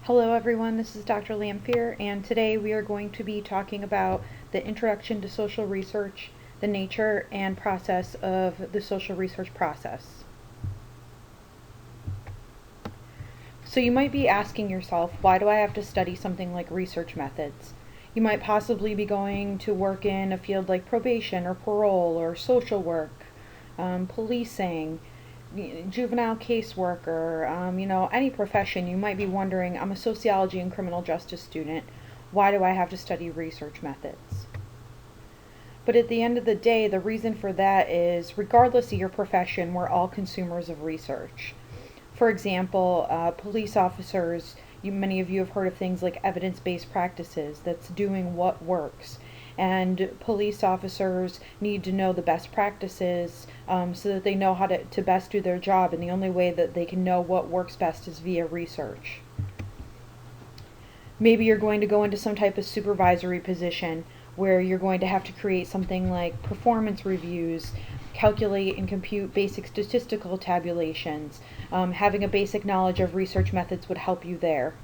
Hello everyone, this is Dr. Lamphere, and today we are going to be talking about the introduction to social research, the nature and process of the social research process. So you might be asking yourself, why do I have to study something like research methods? You might possibly be going to work in a field like probation or parole or social work, policing, juvenile caseworker, any profession. You might be wondering, I'm a sociology and criminal justice student. Why do I have to study research methods? But at the end of the day, the reason for that is regardless of your profession, we're all consumers of research. For example, police officers, many of you have heard of things like evidence-based practices, that's doing what works. And police officers need to know the best practices so that they know how to best do their job. And the only way that they can know what works best is via research. Maybe you're going to go into some type of supervisory position where you're going to have to create something like performance reviews, calculate and compute basic statistical tabulations. Having a basic knowledge of research methods would help you there.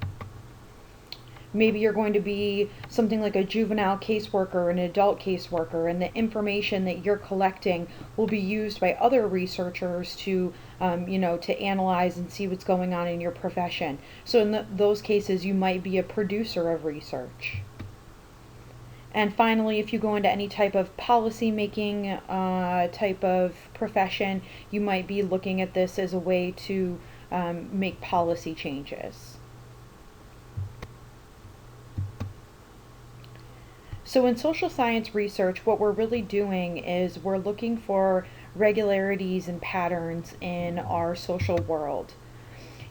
Maybe you're going to be something like a juvenile caseworker, an adult caseworker, and the information that you're collecting will be used by other researchers to analyze and see what's going on in your profession. So in those cases, you might be a producer of research. And finally, if you go into any type of policy making type of profession, you might be looking at this as a way to make policy changes. So in social science research, what we're really doing is we're looking for regularities and patterns in our social world.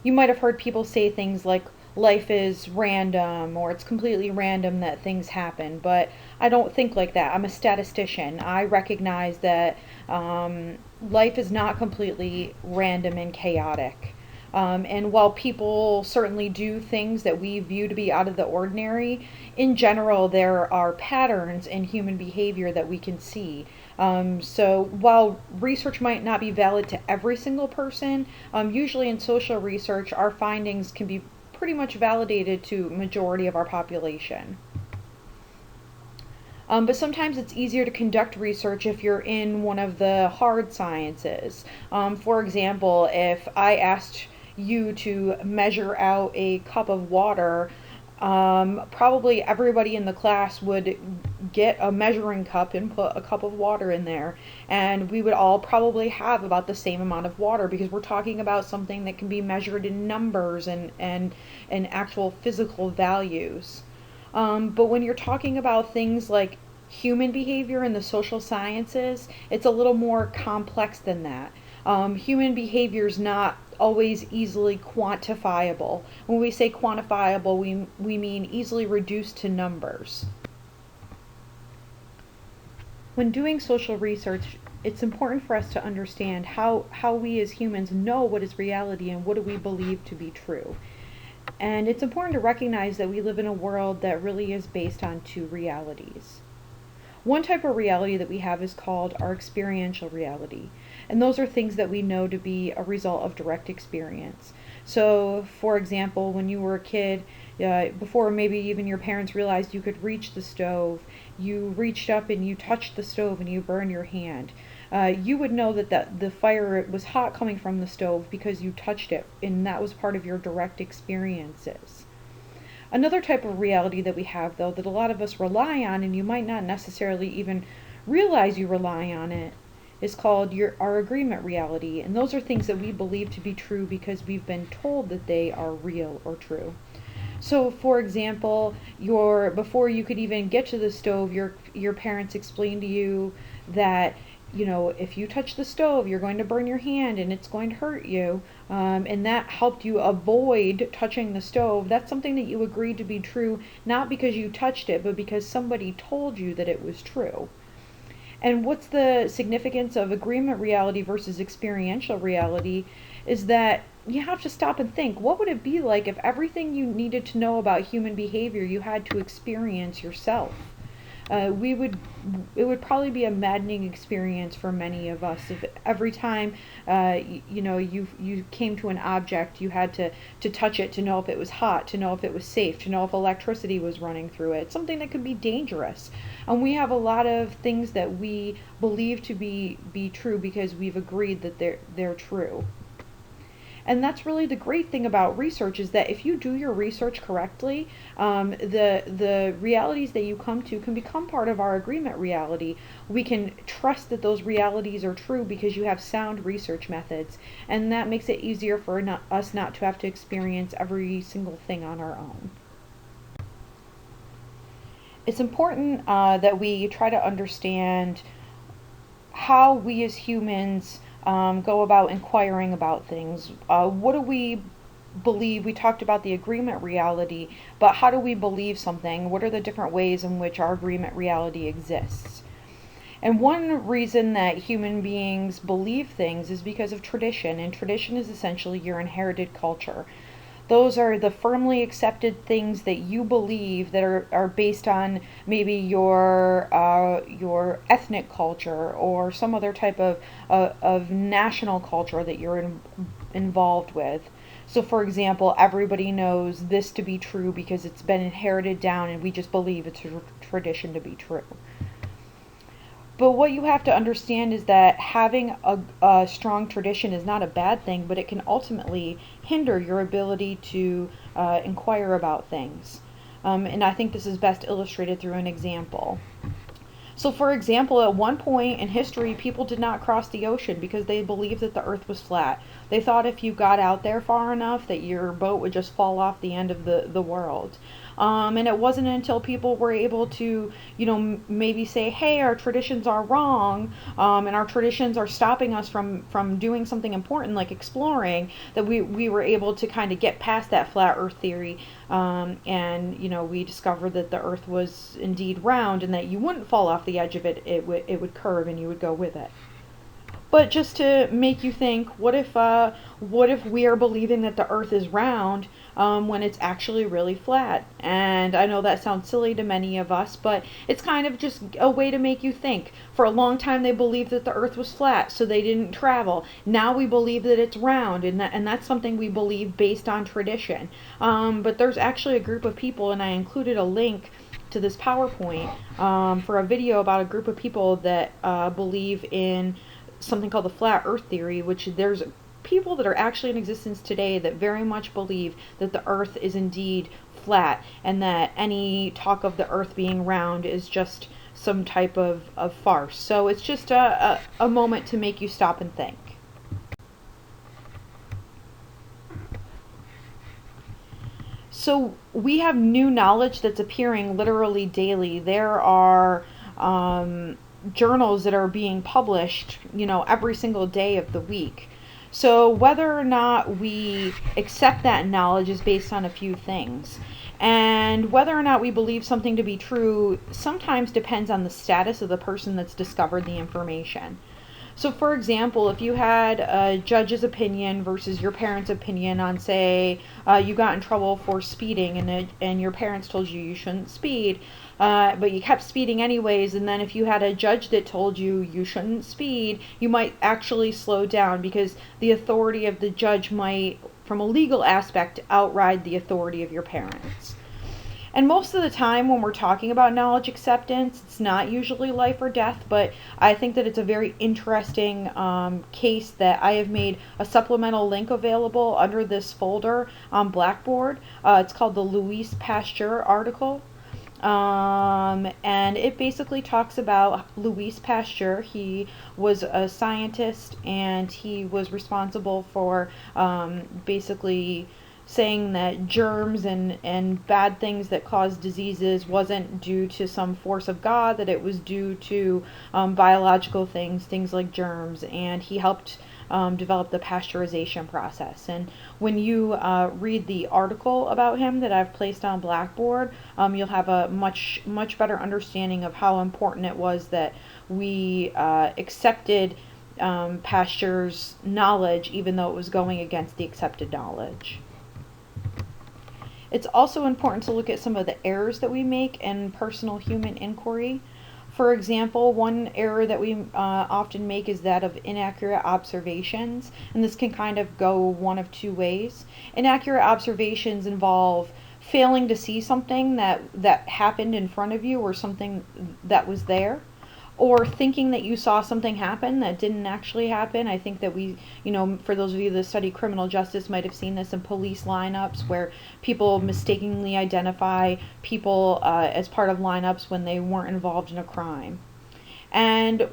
You might have heard people say things like life is random or it's completely random that things happen, but I don't think like that. I'm a statistician. I recognize that life is not completely random and chaotic. And while people certainly do things that we view to be out of the ordinary, in general, there are patterns in human behavior that we can see. So while research might not be valid to every single person, usually in social research, our findings can be pretty much validated to majority of our population. But sometimes it's easier to conduct research if you're in one of the hard sciences. For example, if I asked you to measure out a cup of water, probably everybody in the class would get a measuring cup and put a cup of water in there, and we would all probably have about the same amount of water because we're talking about something that can be measured in numbers and actual physical values. But when you're talking about things like human behavior in the social sciences, it's a little more complex than that. Human behavior is not always easily quantifiable. When we say quantifiable, we mean easily reduced to numbers. When doing social research, it's important for us to understand how we as humans know what is reality and what do we believe to be true. And it's important to recognize that we live in a world that really is based on two realities. One type of reality that we have is called our experiential reality. And those are things that we know to be a result of direct experience. So, for example, when you were a kid, before maybe even your parents realized you could reach the stove, you reached up and you touched the stove and you burned your hand. You would know that the fire was hot coming from the stove because you touched it, and that was part of your direct experiences. Another type of reality that we have, though, that a lot of us rely on, and you might not necessarily even realize you rely on it, is called our agreement reality. And those are things that we believe to be true because we've been told that they are real or true. So, for example, before you could even get to the stove, your parents explained to you that if you touch the stove, you're going to burn your hand and it's going to hurt you. And that helped you avoid touching the stove. That's something that you agreed to be true, not because you touched it, but because somebody told you that it was true. And what's the significance of agreement reality versus experiential reality is that you have to stop and think, what would it be like if everything you needed to know about human behavior you had to experience yourself? we would it would probably be a maddening experience for many of us if every time you came to an object, you had to touch it to know if it was hot, to know if it was safe, to know if electricity was running through it. Something that could be dangerous. And we have a lot of things that we believe to be true because we've agreed that they're true. And that's really the great thing about research, is that if you do your research correctly, the realities that you come to can become part of our agreement reality. We can trust that those realities are true because you have sound research methods, and that makes it easier for us not to have to experience every single thing on our own. It's important that we try to understand how we as humans go about inquiring about things. What do we believe? We talked about the agreement reality, but how do we believe something? What are the different ways in which our agreement reality exists? And one reason that human beings believe things is because of tradition, and tradition is essentially your inherited culture. Those are the firmly accepted things that you believe that are based on maybe your ethnic culture or some other type of national culture that you're involved with. So, for example, everybody knows this to be true because it's been inherited down, and we just believe it's a tradition to be true. But what you have to understand is that having a strong tradition is not a bad thing, but it can ultimately hinder your ability to inquire about things. And I think this is best illustrated through an example. So, for example, at one point in history, people did not cross the ocean because they believed that the earth was flat. They thought if you got out there far enough that your boat would just fall off the end of the world. And it wasn't until people were able to, maybe say, hey, our traditions are wrong, and our traditions are stopping us from doing something important like exploring, that we were able to kind of get past that flat earth theory. And, we discovered that the earth was indeed round, and that you wouldn't fall off the edge of it. It would curve and you would go with it. But just to make you think, what if we are believing that the Earth is round when it's actually really flat? And I know that sounds silly to many of us, but it's kind of just a way to make you think. For a long time, they believed that the Earth was flat, so they didn't travel. Now we believe that it's round, and that's something we believe based on tradition. But there's actually a group of people, and I included a link to this PowerPoint for a video about a group of people that believe in something called the flat earth theory, which there's people that are actually in existence today that very much believe that the earth is indeed flat, and that any talk of the earth being round is just some type of farce. So it's just a moment to make you stop and think. So we have new knowledge that's appearing literally daily. There are journals that are being published, every single day of the week. So whether or not we accept that knowledge is based on a few things. And whether or not we believe something to be true sometimes depends on the status of the person that's discovered the information. So, for example, if you had a judge's opinion versus your parents' opinion on, say, you got in trouble for speeding, and your parents told you shouldn't speed, but you kept speeding anyways, and then if you had a judge that told you shouldn't speed, you might actually slow down because the authority of the judge might, from a legal aspect, outride the authority of your parents. And most of the time when we're talking about knowledge acceptance, it's not usually life or death, but I think that it's a very interesting case that I have made a supplemental link available under this folder on Blackboard. It's called the Louis Pasteur article. And it basically talks about Louis Pasteur. He was a scientist, and he was responsible for basically saying that germs and bad things that cause diseases wasn't due to some force of God, that it was due to biological things like germs, and he helped develop the pasteurization process. And when you read the article about him that I've placed on Blackboard, you'll have a much better understanding of how important it was that we accepted Pasteur's knowledge, even though it was going against the accepted knowledge. It's also important to look at some of the errors that we make in personal human inquiry. For example, one error that we often make is that of inaccurate observations, and this can kind of go one of two ways. Inaccurate observations involve failing to see something that happened in front of you or something that was there, or thinking that you saw something happen that didn't actually happen. I think that for those of you that study criminal justice, might have seen this in police lineups where people mistakenly identify people as part of lineups when they weren't involved in a crime. And a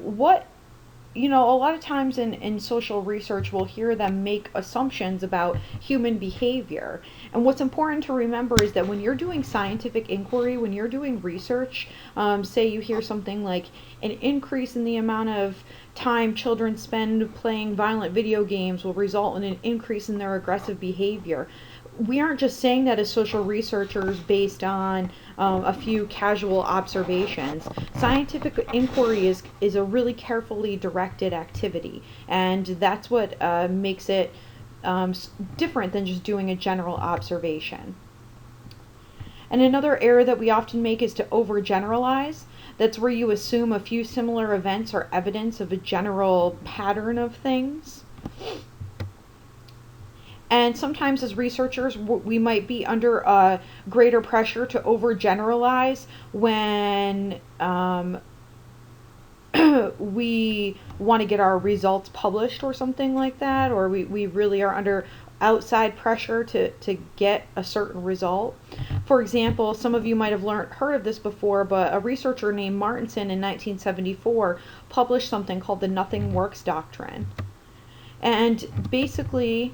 lot of times in social research, we'll hear them make assumptions about human behavior. And what's important to remember is that when you're doing scientific inquiry, when you're doing research, say you hear something like an increase in the amount of time children spend playing violent video games will result in an increase in their aggressive behavior. We aren't just saying that as social researchers based on a few casual observations. Scientific inquiry is a really carefully directed activity, and that's what makes it different than just doing a general observation. And another error that we often make is to overgeneralize. That's where you assume a few similar events are evidence of a general pattern of things. And sometimes as researchers, we might be under greater pressure to overgeneralize when we want to get our results published or something like that, or we really are under outside pressure to get a certain result. For example, some of you might have heard of this before, but a researcher named Martinson in 1974 published something called the Nothing Works Doctrine. And basically,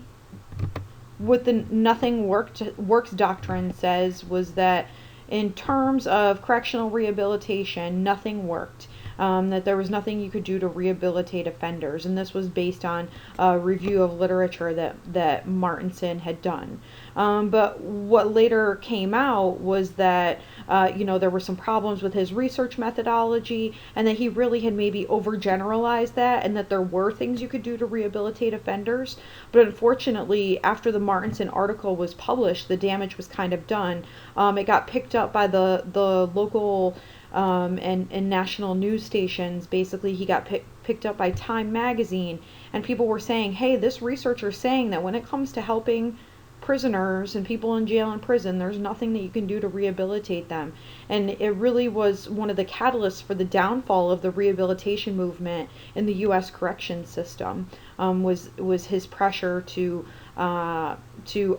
what the Nothing Works Doctrine says was that in terms of correctional rehabilitation, nothing worked. That there was nothing you could do to rehabilitate offenders, and this was based on a review of literature that Martinson had done. But what later came out was that there were some problems with his research methodology, and that he really had maybe overgeneralized that, and that there were things you could do to rehabilitate offenders. But unfortunately, after the Martinson article was published, the damage was kind of done. It got picked up by the local and national news stations. Basically, he got picked up by Time magazine, and people were saying, hey, this researcher's saying that when it comes to helping prisoners and people in jail and prison, there's nothing that you can do to rehabilitate them. And it really was one of the catalysts for the downfall of the rehabilitation movement in the U.S. corrections system, was his pressure to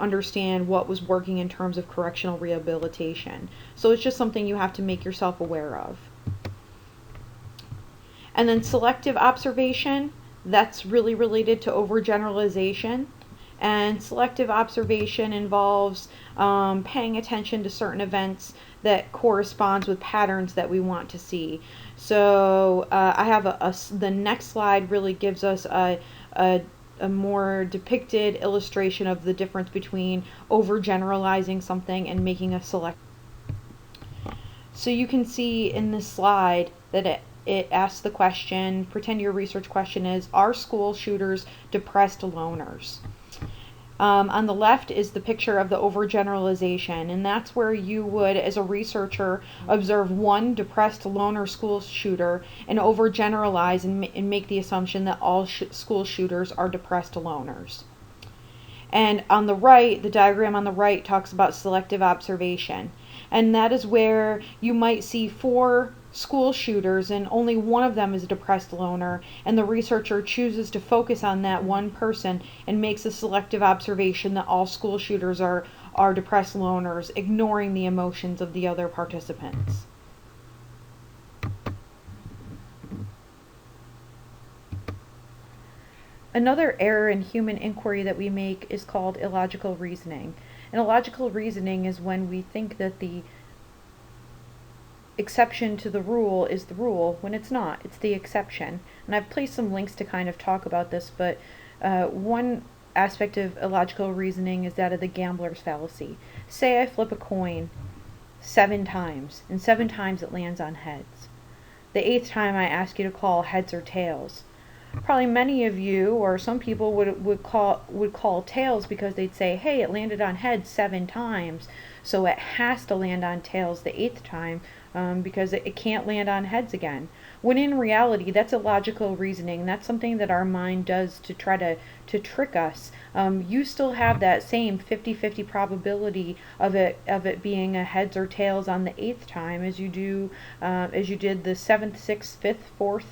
understand what was working in terms of correctional rehabilitation. So it's just something you have to make yourself aware of. And then selective observation, that's really related to overgeneralization. And selective observation involves paying attention to certain events that corresponds with patterns that we want to see. So I have the next slide really gives us a more depicted illustration of the difference between overgeneralizing something and making a select. So you can see in this slide that it asks the question, pretend your research question is, are school shooters depressed loners? On the left is the picture of the overgeneralization, and that's where you would, as a researcher, observe one depressed loner school shooter and overgeneralize and make the assumption that all school shooters are depressed loners. And on the right, the diagram on the right talks about selective observation, and that is where you might see 4 school shooters and only one of them is a depressed loner, and the researcher chooses to focus on that one person and makes a selective observation that all school shooters are depressed loners, ignoring the emotions of the other participants. Another error in human inquiry that we make is called illogical reasoning. And illogical reasoning is when we think that the exception to the rule is the rule when it's not. It's the exception. And I've placed some links to kind of talk about this, but one aspect of illogical reasoning is that of the gambler's fallacy. Say I flip a coin 7 times, and 7 times it lands on heads. The 8th time I ask you to call heads or tails. Probably many of you or some people would call tails because they'd say, hey, it landed on heads 7 times, so it has to land on tails the 8th time, because it can't land on heads again. When in reality, that's illogical reasoning. That's something that our mind does to try to trick us. You still have that same 50-50 probability of it being a heads or tails on the 8th time as you did the 7th, 6th, 5th, 4th,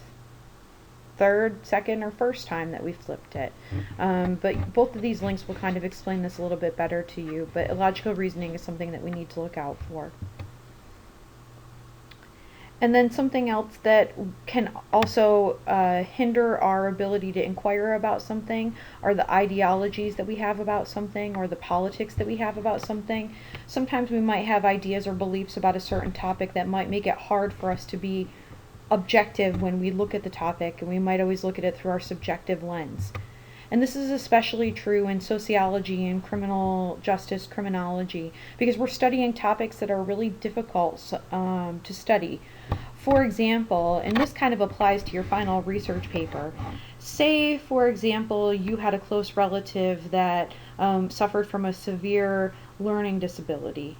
third, second, or first time that we flipped it. But both of these links will kind of explain this a little bit better to you, but illogical reasoning is something that we need to look out for. And then something else that can also hinder our ability to inquire about something are the ideologies that we have about something or the politics that we have about something. Sometimes we might have ideas or beliefs about a certain topic that might make it hard for us to be objective when we look at the topic, and we might always look at it through our subjective lens. And this is especially true in sociology and criminal justice criminology, because we're studying topics that are really difficult to study. For example, and this kind of applies to your final research paper, say, for example, you had a close relative that suffered from a severe learning disability.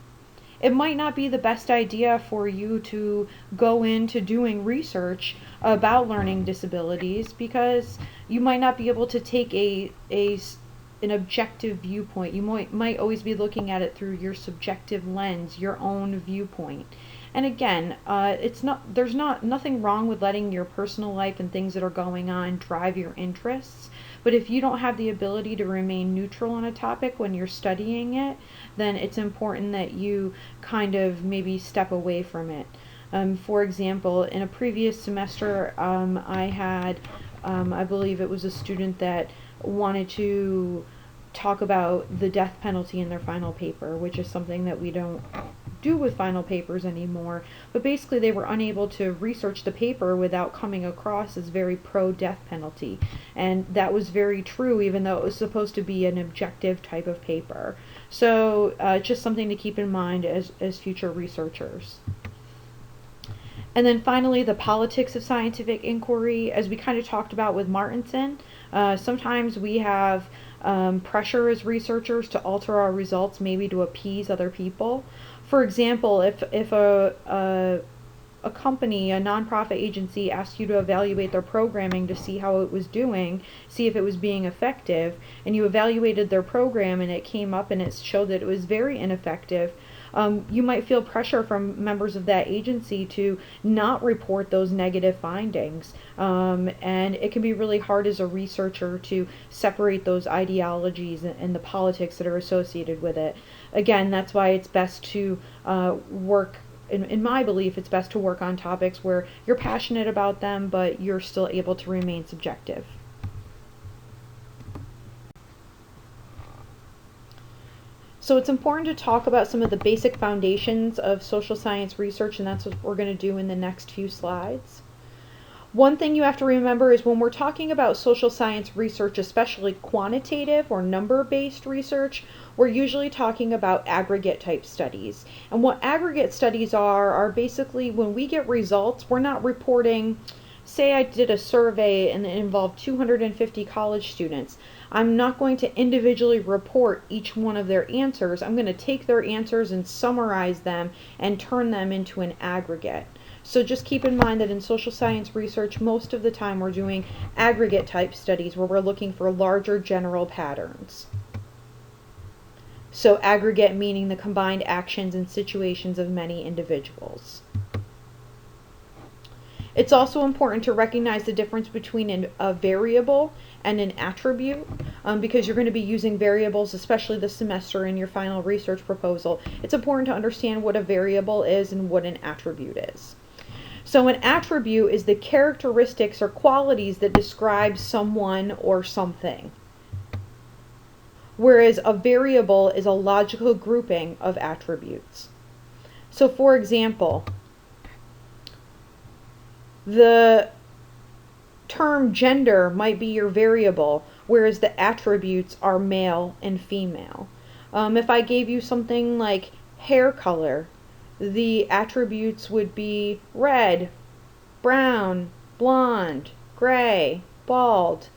It might not be the best idea for you to go into doing research about learning disabilities because you might not be able to take an objective viewpoint. You might always be looking at it through your subjective lens, your own viewpoint. And again, there's nothing wrong with letting your personal life and things that are going on drive your interests. But if you don't have the ability to remain neutral on a topic when you're studying it, then it's important that you kind of maybe step away from it. For example, in a previous semester, I had, I believe it was a student that wanted to talk about the death penalty in their final paper, which is something that we don't do with final papers anymore. But basically they were unable to research the paper without coming across as very pro-death penalty. And that was very true, even though it was supposed to be an objective type of paper. So just something to keep in mind as future researchers. And then finally, the politics of scientific inquiry, as we kind of talked about with Martinson. Sometimes we have pressure as researchers to alter our results, maybe to appease other people. For example, if a company, a nonprofit agency, asked you to evaluate their programming to see how it was doing, see if it was being effective, and you evaluated their program and it came up and it showed that it was very ineffective, you might feel pressure from members of that agency to not report those negative findings. And it can be really hard as a researcher to separate those ideologies and the politics that are associated with it. Again, that's why it's best to work, in my belief, it's best to work on topics where you're passionate about them, but you're still able to remain subjective. So it's important to talk about some of the basic foundations of social science research, and that's what we're going to do in the next few slides. One thing you have to remember is when we're talking about social science research, especially quantitative or number-based research, we're usually talking about aggregate type studies. And what aggregate studies are basically when we get results, we're not reporting, say I did a survey and it involved 250 college students. I'm not going to individually report each one of their answers. I'm going to take their answers and summarize them and turn them into an aggregate. So just keep in mind that in social science research, most of the time we're doing aggregate type studies where we're looking for larger general patterns. So aggregate meaning the combined actions and situations of many individuals. It's also important to recognize the difference between a variable and an attribute, because you're going to be using variables, especially this semester in your final research proposal. It's important to understand what a variable is and what an attribute is. So an attribute is the characteristics or qualities that describe someone or something, whereas a variable is a logical grouping of attributes. So for example, the term gender might be your variable, whereas the attributes are male and female. If I gave you something like hair color, the attributes would be red, brown, blonde, gray, bald.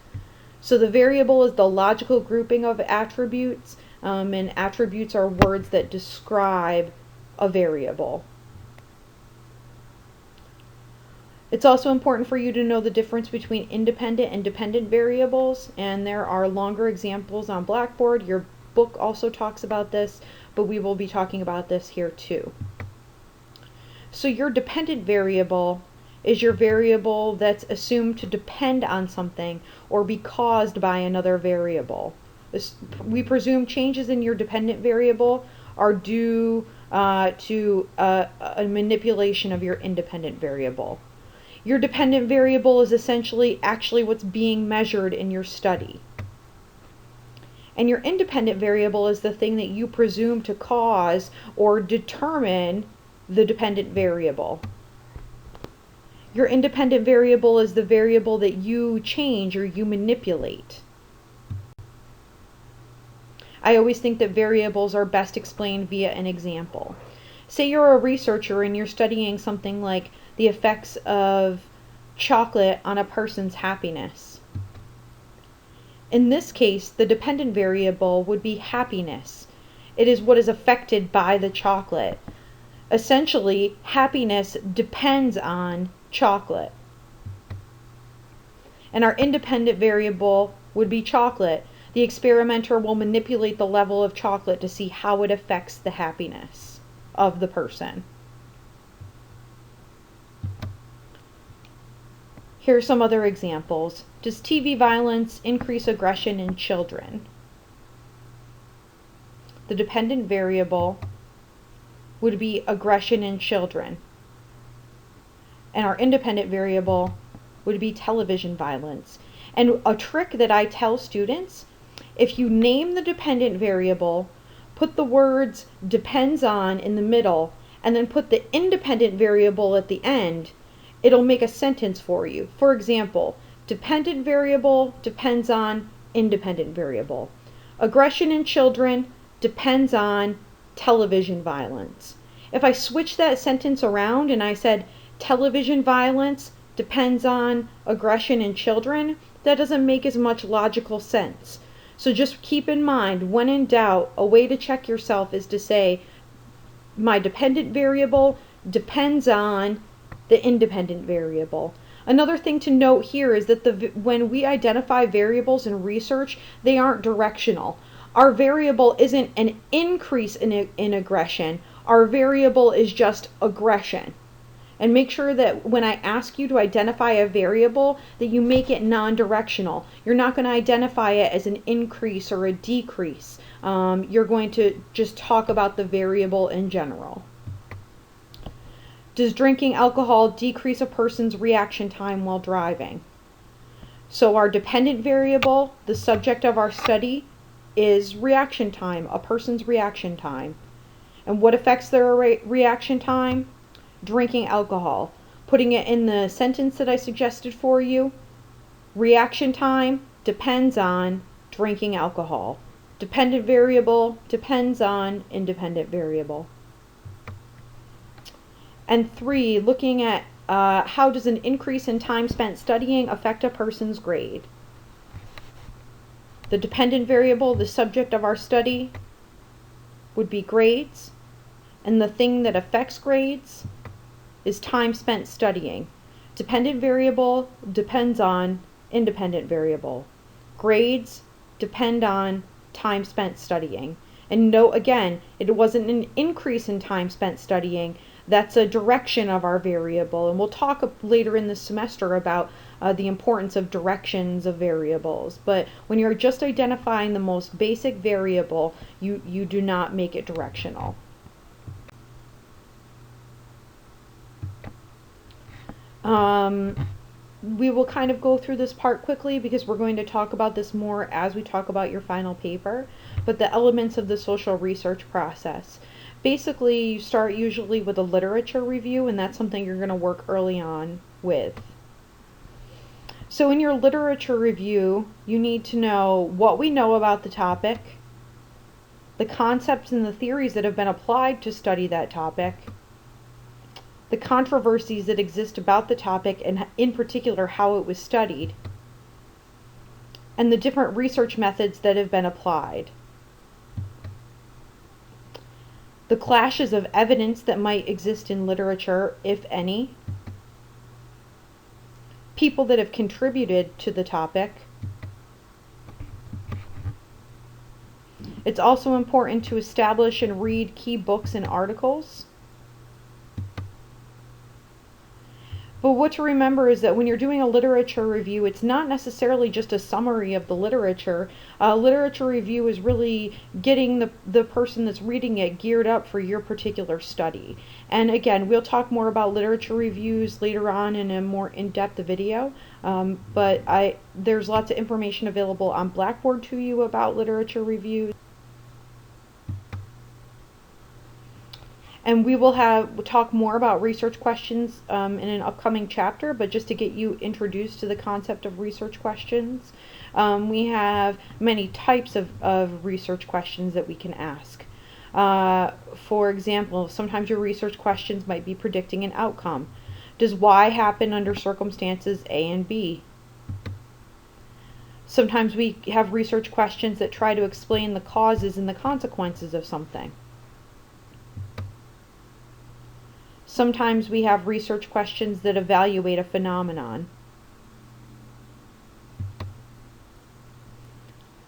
So the variable is the logical grouping of attributes, and attributes are words that describe a variable. It's also important for you to know the difference between independent and dependent variables, and there are longer examples on Blackboard. Your book also talks about this, but we will be talking about this here too. So your dependent variable is your variable that's assumed to depend on something or be caused by another variable. We presume changes in your dependent variable are due to a manipulation of your independent variable. Your dependent variable is essentially actually what's being measured in your study. And your independent variable is the thing that you presume to cause or determine the dependent variable. Your independent variable is the variable that you change or you manipulate. I always think that variables are best explained via an example. Say you're a researcher and you're studying something like the effects of chocolate on a person's happiness. In this case, the dependent variable would be happiness. It is what is affected by the chocolate. Essentially, happiness depends on chocolate. And our independent variable would be chocolate. The experimenter will manipulate the level of chocolate to see how it affects the happiness of the person. Here are some other examples. Does TV violence increase aggression in children? The dependent variable would be aggression in children. And our independent variable would be television violence. And a trick that I tell students, if you name the dependent variable, put the words depends on in the middle, and then put the independent variable at the end, it'll make a sentence for you. For example, dependent variable depends on independent variable. Aggression in children depends on television violence. If I switch that sentence around and I said television violence depends on aggression in children, that doesn't make as much logical sense. So just keep in mind, when in doubt, a way to check yourself is to say my dependent variable depends on the independent variable. Another thing to note here is that when we identify variables in research, they aren't directional. Our variable isn't an increase in aggression. Our variable is just aggression. And make sure that when I ask you to identify a variable, that you make it non-directional. You're not going to identify it as an increase or a decrease. You're going to just talk about the variable in general. Does drinking alcohol decrease a person's reaction time while driving? So our dependent variable, the subject of our study, is reaction time, a person's reaction time. And what affects their reaction time? Drinking alcohol. Putting it in the sentence that I suggested for you, reaction time depends on drinking alcohol. Dependent variable depends on independent variable. And 3, looking at how does an increase in time spent studying affect a person's grade? The dependent variable, the subject of our study, would be grades. And the thing that affects grades is time spent studying. Dependent variable depends on independent variable. Grades depend on time spent studying. And note again, it wasn't an increase in time spent studying. That's a direction of our variable. And we'll talk later in the semester about the importance of directions of variables. But when you're just identifying the most basic variable, you do not make it directional. We will kind of go through this part quickly because we're going to talk about this more as we talk about your final paper. But the elements of the social research process. Basically, you start usually with a literature review, and that's something you're going to work early on with. So in your literature review, you need to know what we know about the topic, the concepts and the theories that have been applied to study that topic, the controversies that exist about the topic, and in particular how it was studied, and the different research methods that have been applied. The clashes of evidence that might exist in literature, if any. People that have contributed to the topic. It's also important to establish and read key books and articles. But what to remember is that when you're doing a literature review, it's not necessarily just a summary of the literature. Literature review is really getting the person that's reading it geared up for your particular study. And again, we'll talk more about literature reviews later on in a more in-depth video. But there's lots of information available on Blackboard to you about literature reviews. And we will talk more about research questions in an upcoming chapter, but just to get you introduced to the concept of research questions, we have many types of research questions that we can ask. For example, sometimes your research questions might be predicting an outcome. Does Y happen under circumstances A and B? Sometimes we have research questions that try to explain the causes and the consequences of something. Sometimes we have research questions that evaluate a phenomenon.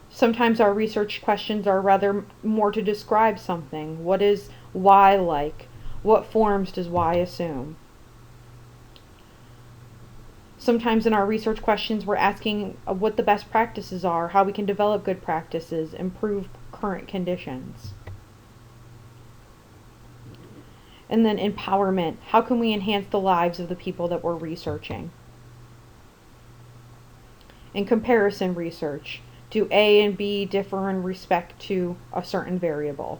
Sometimes our research questions are rather more to describe something. What is Y like? What forms does Y assume? Sometimes in our research questions we're asking what the best practices are, how we can develop good practices, improve current conditions. And then empowerment. How can we enhance the lives of the people that we're researching? In comparison research, do A and B differ in respect to a certain variable?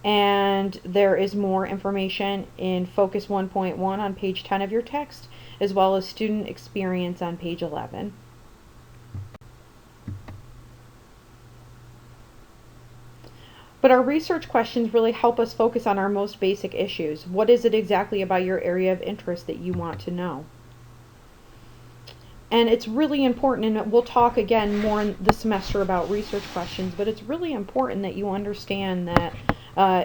And there is more information in Focus 1.1 on page 10 of your text, as well as student experience on page 11. But our research questions really help us focus on our most basic issues. What is it exactly about your area of interest that you want to know? And it's really important, and we'll talk again more in the semester about research questions, but it's really important that you understand that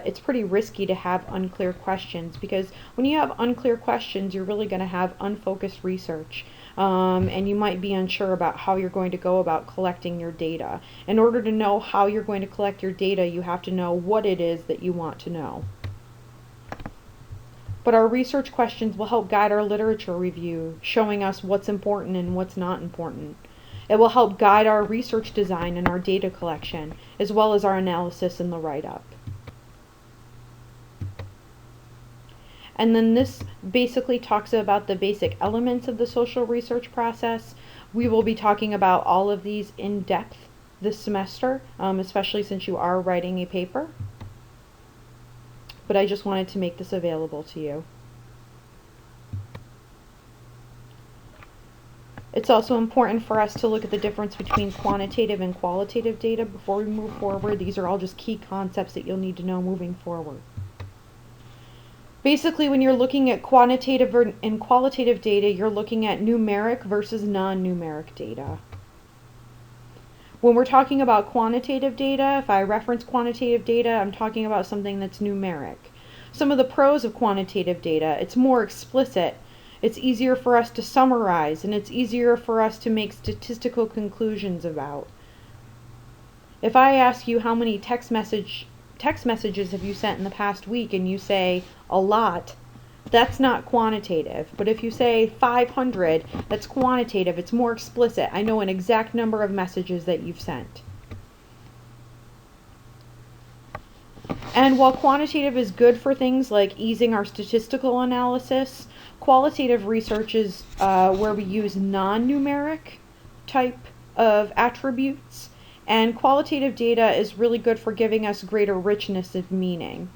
it's pretty risky to have unclear questions, because when you have unclear questions, you're really going to have unfocused research. And you might be unsure about how you're going to go about collecting your data. In order to know how you're going to collect your data, you have to know what it is that you want to know. But our research questions will help guide our literature review, showing us what's important and what's not important. It will help guide our research design and our data collection, as well as our analysis and the write-up. And then this basically talks about the basic elements of the social research process. We will be talking about all of these in depth this semester, especially since you are writing a paper. But I just wanted to make this available to you. It's also important for us to look at the difference between quantitative and qualitative data before we move forward. These are all just key concepts that you'll need to know moving forward. Basically, when you're looking at quantitative and qualitative data, you're looking at numeric versus non-numeric data. When we're talking about quantitative data, if I reference quantitative data, I'm talking about something that's numeric. Some of the pros of quantitative data: it's more explicit, it's easier for us to summarize, and it's easier for us to make statistical conclusions about. If I ask you how many text messages have you sent in the past week, and you say a lot, that's not quantitative. But if you say 500, that's quantitative. It's more explicit. I know an exact number of messages that you've sent. And while quantitative is good for things like easing our statistical analysis, qualitative research is where we use non-numeric type of attributes. And qualitative data is really good for giving us greater richness of meaning.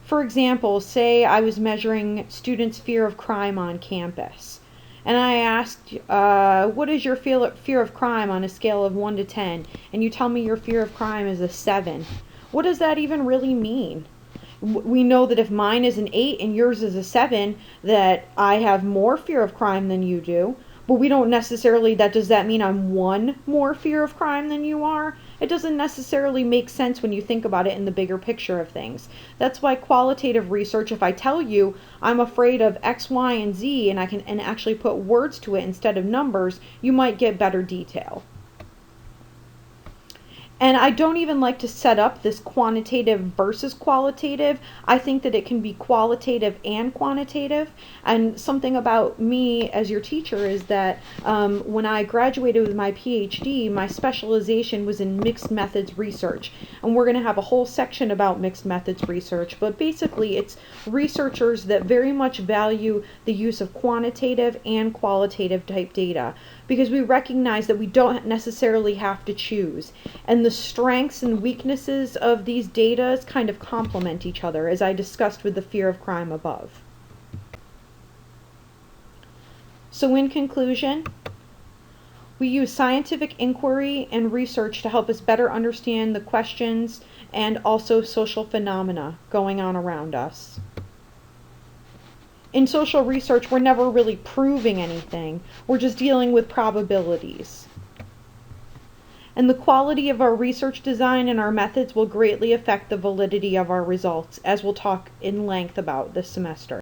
For example, say I was measuring students' fear of crime on campus. And I asked, what is your fear of crime on a scale of 1 to 10? And you tell me your fear of crime is a 7. What does that even really mean? We know that if mine is an 8 and yours is a 7, that I have more fear of crime than you do. but we don't necessarily, does that mean I'm one more fear of crime than you are? It doesn't necessarily make sense when you think about it in the bigger picture of things. That's why qualitative research, if I tell you I'm afraid of X, Y, and Z, and I can actually put words to it instead of numbers, you might get better detail. And I don't even like to set up this quantitative versus qualitative. I think that it can be qualitative and quantitative. And something about me as your teacher is that when I graduated with my PhD, my specialization was in mixed methods research. And we're going to have a whole section about mixed methods research. But basically, it's researchers that very much value the use of quantitative and qualitative type data, because we recognize that we don't necessarily have to choose. And the strengths and weaknesses of these data kind of complement each other, as I discussed with the fear of crime above. So in conclusion, we use scientific inquiry and research to help us better understand the questions and also social phenomena going on around us. In social research, we're never really proving anything. We're just dealing with probabilities. And the quality of our research design and our methods will greatly affect the validity of our results, as we'll talk in length about this semester.